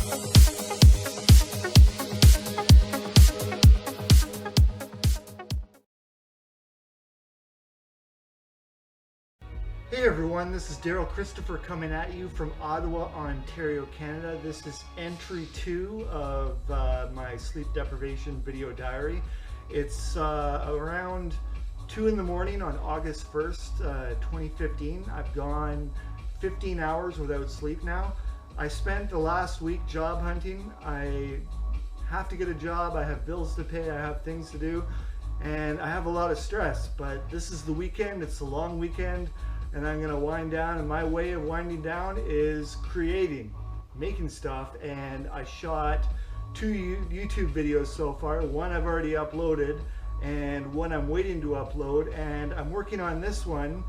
Hey everyone, this is Darryl Christopher coming at you from Ottawa, Ontario, Canada. This is entry 2 of my sleep deprivation video diary. It's around 2 in the morning on August 1st, 2015. I've gone 15 hours without sleep now. I spent the last week job hunting. I have to get a job, I have bills to pay, I have things to do, and I have a lot of stress, but this is the weekend, it's a long weekend, and I'm gonna wind down, and my way of winding down is creating, making stuff, and I shot 2 YouTube videos so far. One I've already uploaded, and one I'm waiting to upload, and I'm working on this one.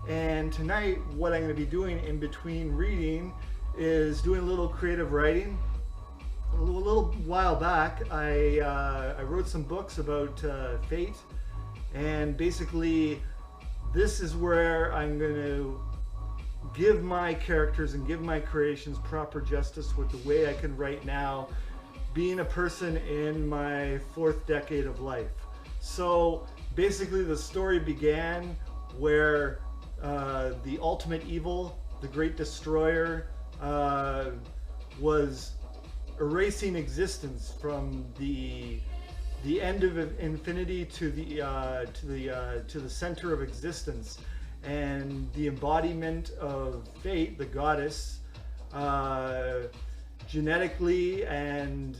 And tonight, what I'm gonna be doing in between reading is doing a little creative writing. A little while back, I wrote some books about fate, and basically this is where I'm going to give my characters and give my creations proper justice with the way I can write now, being a person in my 4th decade of life. So basically the story began where the ultimate evil, the Great Destroyer, was erasing existence from the end of infinity to the center of existence, and the embodiment of fate, the goddess, genetically and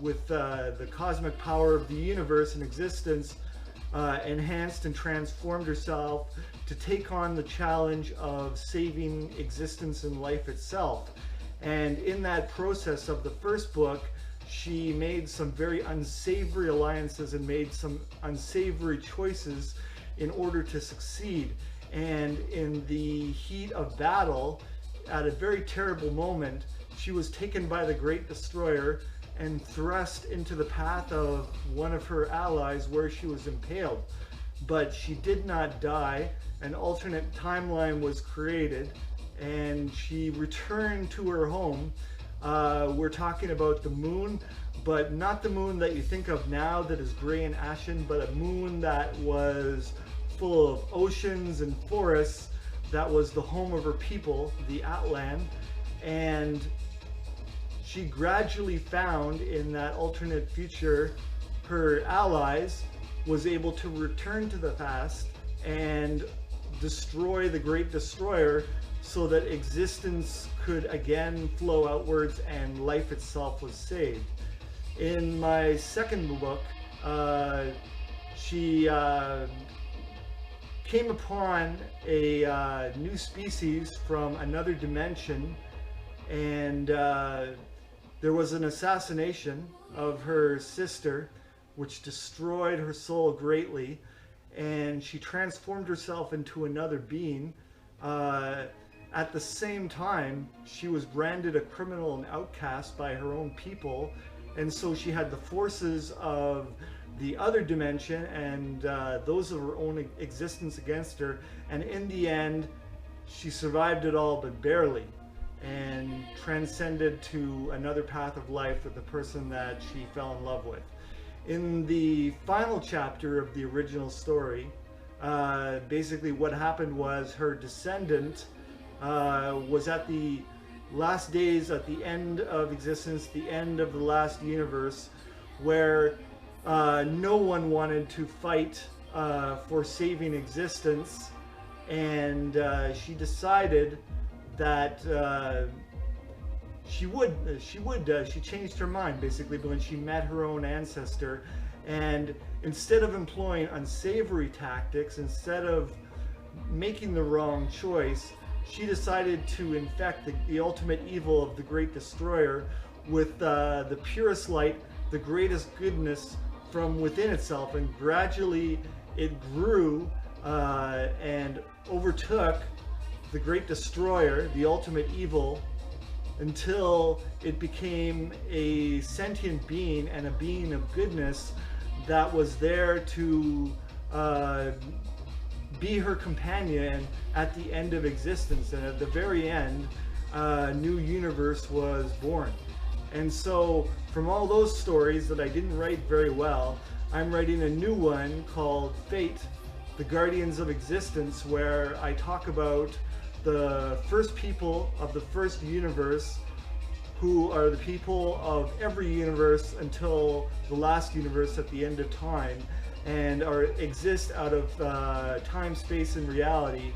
with the cosmic power of the universe and existence, enhanced and transformed herself to take on the challenge of saving existence and life itself. And in that process of the first book, she made some very unsavory alliances and made some unsavory choices in order to succeed. And in the heat of battle, at a very terrible moment, she was taken by the Great Destroyer and thrust into the path of one of her allies, where she was impaled. But she did not die. An alternate timeline was created, and she returned to her home. We're talking about the moon, but not the moon that you think of now that is gray and ashen, but a moon that was full of oceans and forests, that was the home of her people, the Atlan. And she gradually found in that alternate future her allies, was able to return to the past and destroy the Great Destroyer, so that existence could again flow outwards and life itself was saved. In my second book, she came upon a new species from another dimension, and there was an assassination of her sister, which destroyed her soul greatly, and she transformed herself into another being. At the same time, she was branded a criminal and outcast by her own people, and so she had the forces of the other dimension and those of her own existence against her, and in the end she survived it all, but barely, and transcended to another path of life with the person that she fell in love with. In the final chapter of the original story, basically what happened was her descendant was at the last days, at the end of existence, the end of the last universe, where no one wanted to fight for saving existence, and she decided that she changed her mind basically when she met her own ancestor, and instead of employing unsavory tactics, instead of making the wrong choice, she decided to infect the ultimate evil of the Great Destroyer with the purest light, the greatest goodness from within itself, and gradually it grew and overtook the Great Destroyer, the ultimate evil, until it became a sentient being and a being of goodness that was there to be her companion at the end of existence. And at the very end, a new universe was born. And so from all those stories that I didn't write very well, I'm writing a new one called Fate, the Guardians of Existence, where I talk about the first people of the first universe, who are the people of every universe until the last universe at the end of time, and exist out of time, space, and reality,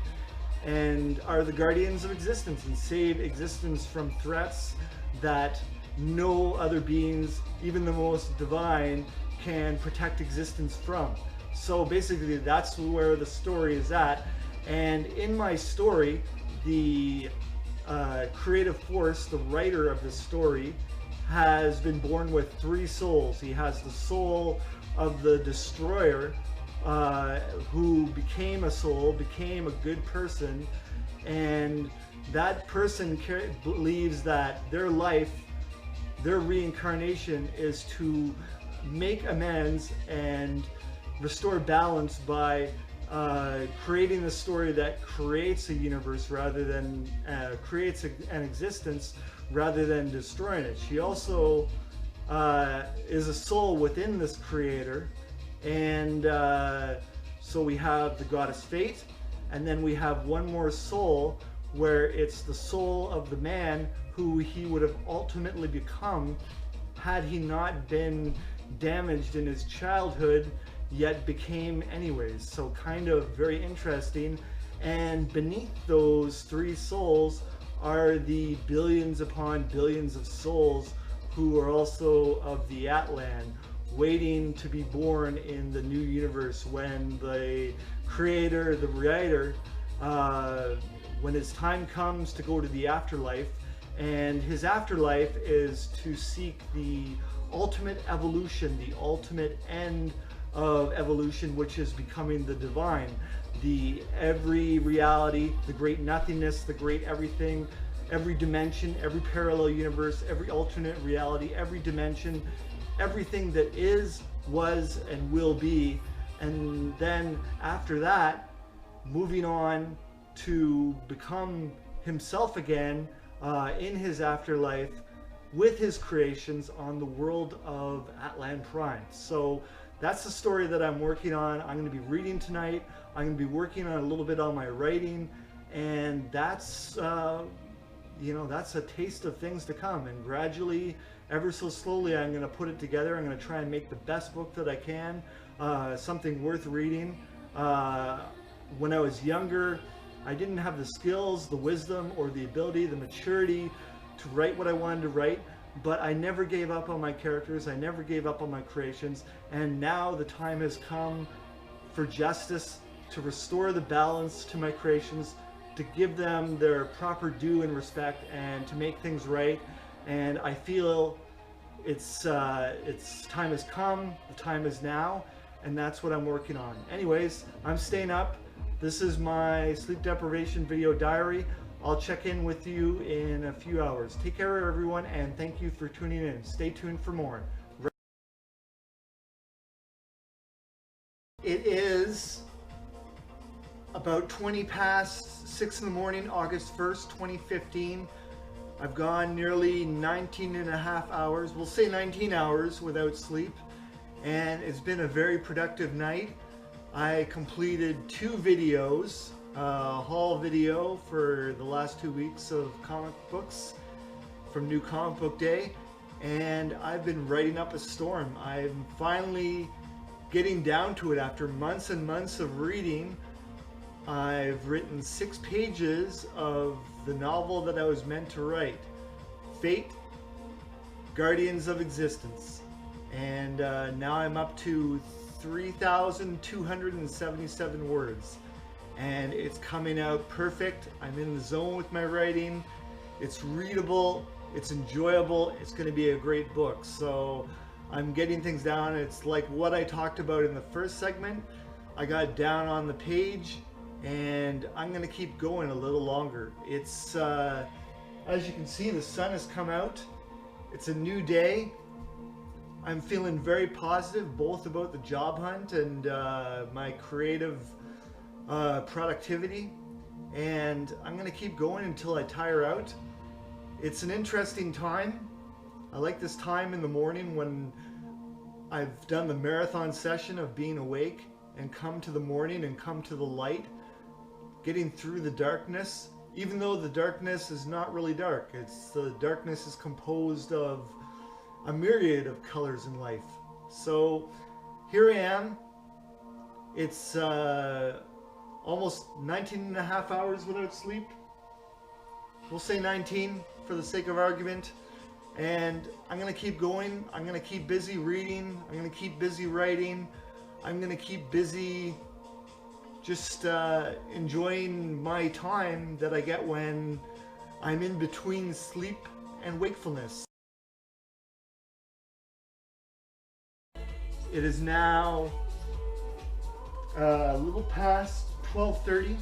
and are the guardians of existence and save existence from threats that no other beings, even the most divine, can protect existence from. So basically that's where the story is at. And in my story, the creative force, the writer of the story, has been born with 3 souls. He has the soul of the destroyer, who became a soul, became a good person, and that person believes that their life, their reincarnation, is to make amends and restore balance by creating a story that creates a universe rather than creates an existence rather than destroying it. She also is a soul within this creator, and so we have the goddess Fate, and then we have one more soul where it's the soul of the man who he would have ultimately become had he not been damaged in his childhood, yet became anyways. So kind of very interesting. And beneath those 3 souls are the billions upon billions of souls who are also of the Atlan, waiting to be born in the new universe when the creator, the writer, when his time comes to go to the afterlife. And his afterlife is to seek the ultimate evolution, the ultimate end of evolution, which is becoming the divine, the every reality, the great nothingness, the great everything, every dimension, every parallel universe, every alternate reality, every dimension, everything that is, was, and will be. And then after that, moving on to become himself again in his afterlife with his creations on the world of Atlan Prime. So that's the story that I'm working on. I'm going to be reading tonight. I'm going to be working on a little bit on my writing, and that's that's a taste of things to come. And gradually, ever so slowly, I'm going to put it together. I'm going to try and make the best book that I can, something worth reading. When I was younger, I didn't have the skills, the wisdom, or the ability, the maturity to write what I wanted to write, but I never gave up on my characters. I never gave up on my creations, and now the time has come for justice, to restore the balance to my creations, to give them their proper due and respect, and to make things right. And I feel it's time has come, the time is now, and that's what I'm working on. Anyways, I'm staying up. This is my sleep deprivation video diary. I'll check in with you in a few hours. Take care, everyone, and thank you for tuning in. Stay tuned for more. It is about 20 past 6 in the morning, August 1st, 2015. I've gone nearly 19 and a half hours, we'll say 19 hours without sleep, and it's been a very productive night. I completed 2 videos, a haul video for the last 2 weeks of comic books from New Comic Book Day, and I've been writing up a storm. I'm finally getting down to it after months and months of reading. I've written 6 pages of the novel that I was meant to write, Fate, Guardians of Existence, and now I'm up to 3,277 words, and it's coming out perfect. I'm in the zone with my writing. It's readable, it's enjoyable, it's going to be a great book. So I'm getting things down. It's like what I talked about in the first segment. I got down on the page, and I'm going to keep going a little longer. It's as you can see, the sun has come out. It's a new day. I'm feeling very positive, both about the job hunt and my creative productivity, and I'm going to keep going until I tire out. It's an interesting time. I like this time in the morning when I've done the marathon session of being awake and come to the morning and come to the light, getting through the darkness, even though the darkness is not really dark. The darkness is composed of a myriad of colors in life. So here I am. It's almost 19 and a half hours without sleep. We'll say 19 for the sake of argument. And I'm going to keep going. I'm going to keep busy reading. I'm going to keep busy writing. I'm going to keep busy just enjoying my time that I get when I'm in between sleep and wakefulness. It is now a little past 12:30.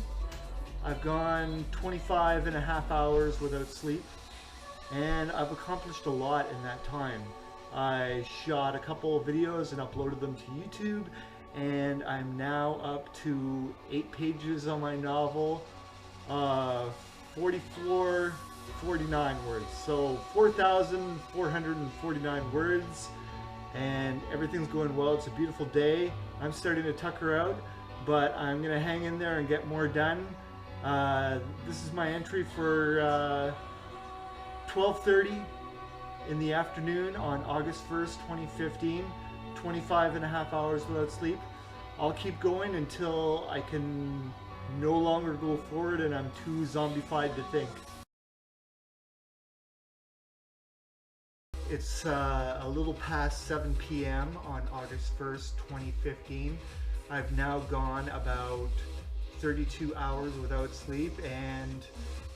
I've gone 25 and a half hours without sleep, and I've accomplished a lot in that time. I shot a couple of videos and uploaded them to YouTube, and I'm now up to 8 pages on my novel, 49 words. So 4,449 words, and everything's going well. It's a beautiful day. I'm starting to tucker out, but I'm gonna hang in there and get more done. This is my entry for 12:30 in the afternoon on August 1st, 2015. 25 and a half hours without sleep. I'll keep going until I can no longer go forward and I'm too zombified to think. It's a little past 7 p.m. on August 1st, 2015. I've now gone about 32 hours without sleep, and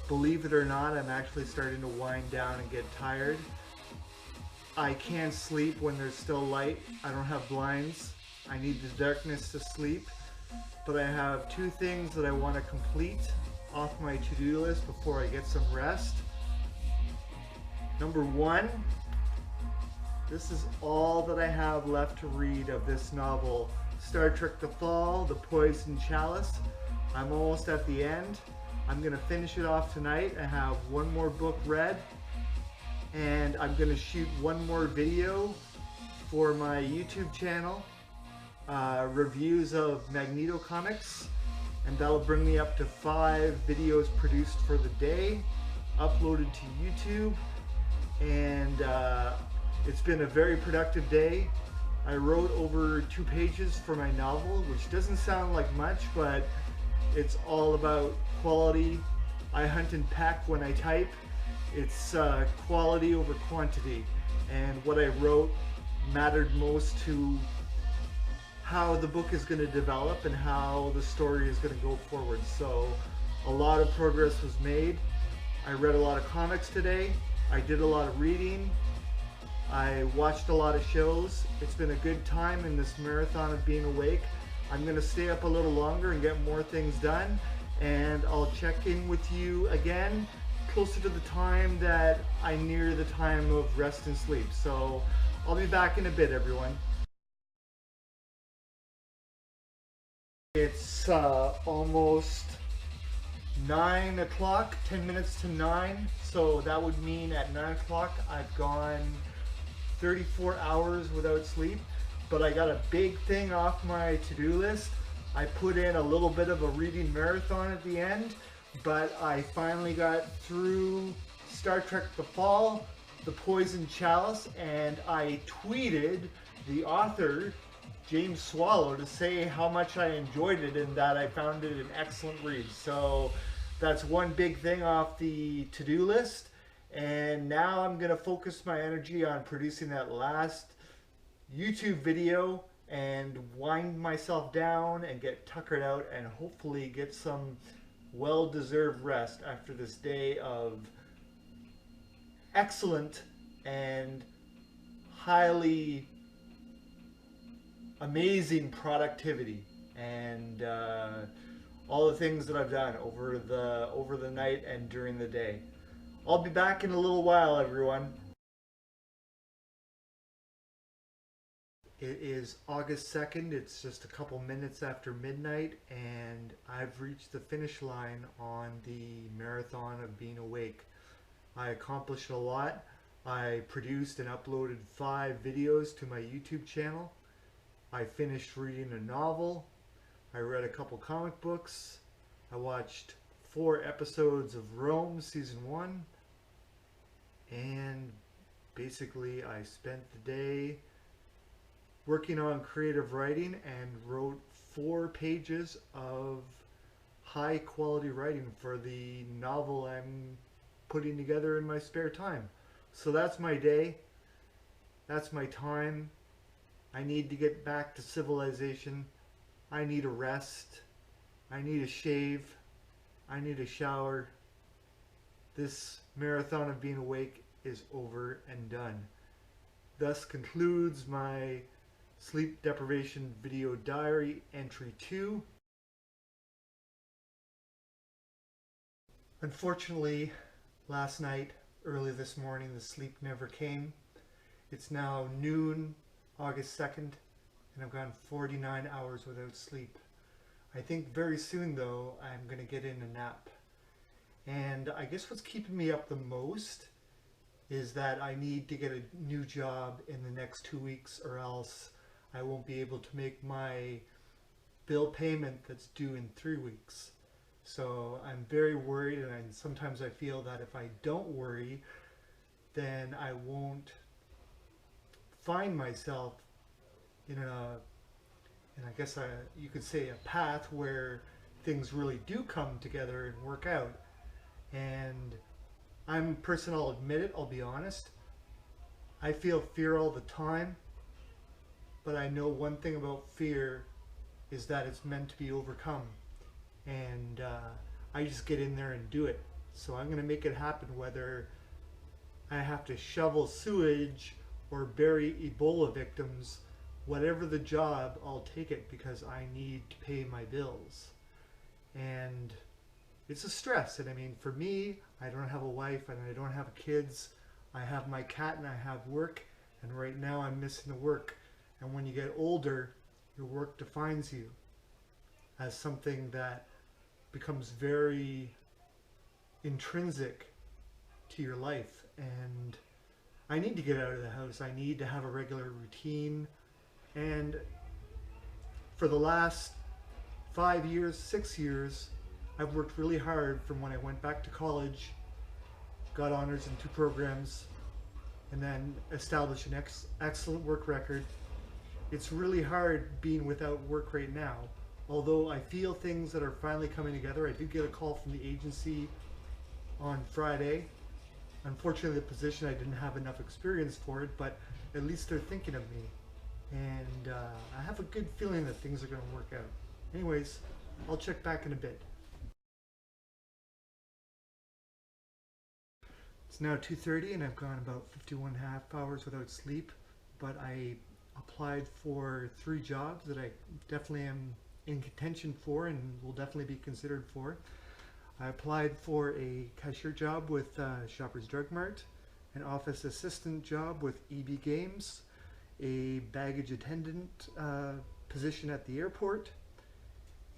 believe it or not, I'm actually starting to wind down and get tired. I can't sleep when there's still light. I don't have blinds. I need the darkness to sleep. But I have 2 things that I want to complete off my to-do list before I get some rest. Number 1, this is all that I have left to read of this novel, Star Trek The Fall, The Poison Chalice. I'm almost at the end. I'm going to finish it off tonight. I have 1 more book read, and I'm going to shoot 1 more video for my YouTube channel, reviews of Magneto comics, and that'll bring me up to 5 videos produced for the day, uploaded to YouTube. And it's been a very productive day. I wrote over 2 pages for my novel, which doesn't sound like much, but it's all about quality. I hunt and peck when I type. It's quality over quantity, and what I wrote mattered most to how the book is going to develop and how the story is going to go forward. So a lot of progress was made. I read a lot of comics today. I did a lot of reading. I watched a lot of shows. It's been a good time in this marathon of being awake. I'm going to stay up a little longer and get more things done, and I'll check in with you again closer to the time that I near the time of rest and sleep. So I'll be back in a bit, everyone. It's almost 9 o'clock, 10 minutes to 9. So that would mean at 9 o'clock I've gone 34 hours without sleep. But I got a big thing off my to-do list. I put in a little bit of a reading marathon at the end, but I finally got through Star Trek The Fall, The Poison Chalice, and I tweeted the author, James Swallow, to say how much I enjoyed it and that I found it an excellent read. So that's one big thing off the to-do list, and now I'm going to focus my energy on producing that last YouTube video and wind myself down and get tuckered out and hopefully get some well-deserved rest after this day of excellent and highly amazing productivity and all the things that I've done over the night and during the day. I'll be back in a little while, everyone. It is August 2nd. It's just a couple minutes after midnight, and I've reached the finish line on the marathon of being awake. I accomplished a lot. I produced and uploaded 5 videos to my YouTube channel. I finished reading a novel. I read a couple comic books. I watched 4 episodes of Rome season 1. And basically I spent the day working on creative writing and wrote 4 pages of high quality writing for the novel I'm putting together in my spare time. So that's my day. That's my time. I need to get back to civilization. I need a rest. I need a shave. I need a shower. This marathon of being awake is over and done. Thus concludes my sleep deprivation video diary entry 2. Unfortunately, last night, early this morning, the sleep never came. It's now noon, August 2nd, and I've gone 49 hours without sleep. I think very soon, though, I'm going to get in a nap. And I guess what's keeping me up the most is that I need to get a new job in the next 2 weeks, or else I won't be able to make my bill payment that's due in 3 weeks. So I'm very worried, and sometimes I feel that if I don't worry, then I won't find myself in I guess you could say a path where things really do come together and work out. And I'm a person, I'll admit it, I'll be honest. I feel fear all the time, but I know one thing about fear is that it's meant to be overcome. And I just get in there and do it. So I'm going to make it happen, whether I have to shovel sewage or bury Ebola victims. Whatever the job, I'll take it, because I need to pay my bills. And it's a stress. And I mean, for me, I don't have a wife and I don't have kids. I have my cat and I have work. And right now I'm missing the work. And when you get older, your work defines you as something that becomes very intrinsic to your life. And I need to get out of the house. I need to have a regular routine. And for the last 5 years, 6 years, I've worked really hard from when I went back to college, got honors in 2 programs, and then established an excellent work record. It's really hard being without work right now. Although I feel things that are finally coming together. I did get a call from the agency on Friday. Unfortunately, the position, I didn't have enough experience for it, but at least they're thinking of me. And I have a good feeling that things are going to work out. Anyways, I'll check back in a bit. It's now 2:30 and I've gone about 51.5 hours without sleep, but I applied for 3 jobs that I definitely am in contention for and will definitely be considered for. I applied for a cashier job with Shoppers Drug Mart, an office assistant job with EB Games, a baggage attendant position at the airport,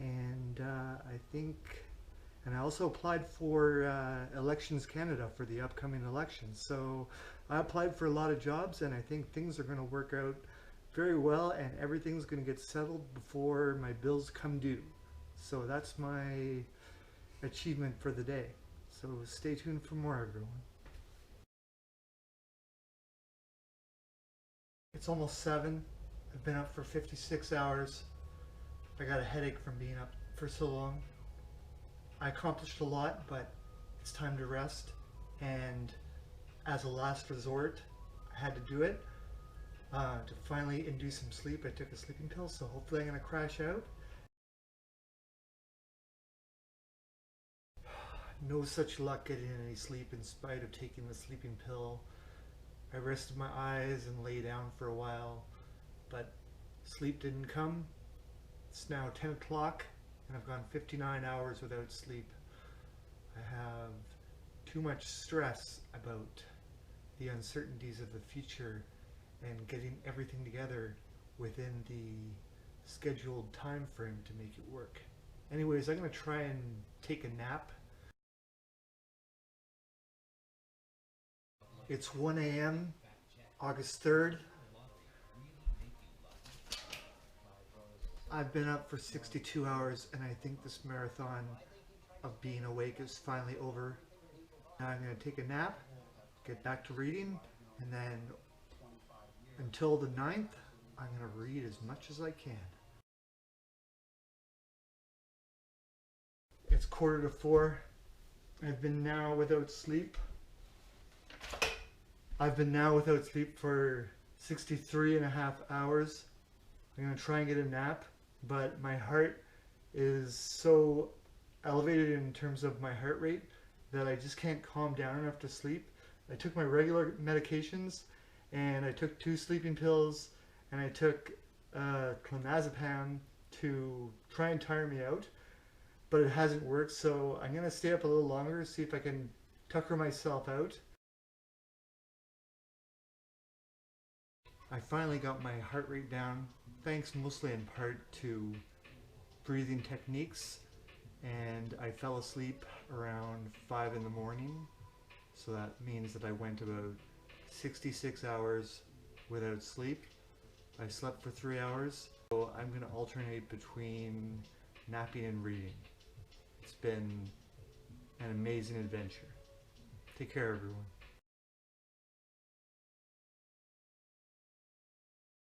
and I also applied for Elections Canada for the upcoming elections. So I applied for a lot of jobs, and I think things are going to work out very well, and everything's going to get settled before my bills come due. So that's my achievement for the day. So stay tuned for more, everyone. It's almost 7. I've been up for 56 hours. I got a headache from being up for so long. I accomplished a lot, but it's time to rest. And as a last resort, I had to do it. To finally induce some sleep, I took a sleeping pill, so hopefully I'm going to crash out. No such luck getting any sleep in spite of taking the sleeping pill. I rested my eyes and lay down for a while, but sleep didn't come. It's now 10 o'clock and I've gone 59 hours without sleep. I have too much stress about the uncertainties of the future and getting everything together within the scheduled time frame to make it work. Anyways, I'm going to try and take a nap. It's 1 a.m., August 3rd. I've been up for 62 hours and I think this marathon of being awake is finally over. Now I'm going to take a nap, get back to reading, and then until the 9th, I'm going to read as much as I can. It's 3:45. I've been now without sleep. For 63 and a half hours. I'm going to try and get a nap, but my heart is so elevated in terms of my heart rate that I just can't calm down enough to sleep. I took my regular medications and I took 2 sleeping pills and I took clonazepam to try and tire me out, but it hasn't worked, so I'm going to stay up a little longer, see if I can tucker myself out. I finally got my heart rate down, thanks mostly in part to breathing techniques, and I fell asleep around 5 in the morning, so that means that I went about 66 hours without sleep. I slept for 3 hours, so I'm going to alternate between napping and reading. It's been an amazing adventure. Take care, everyone.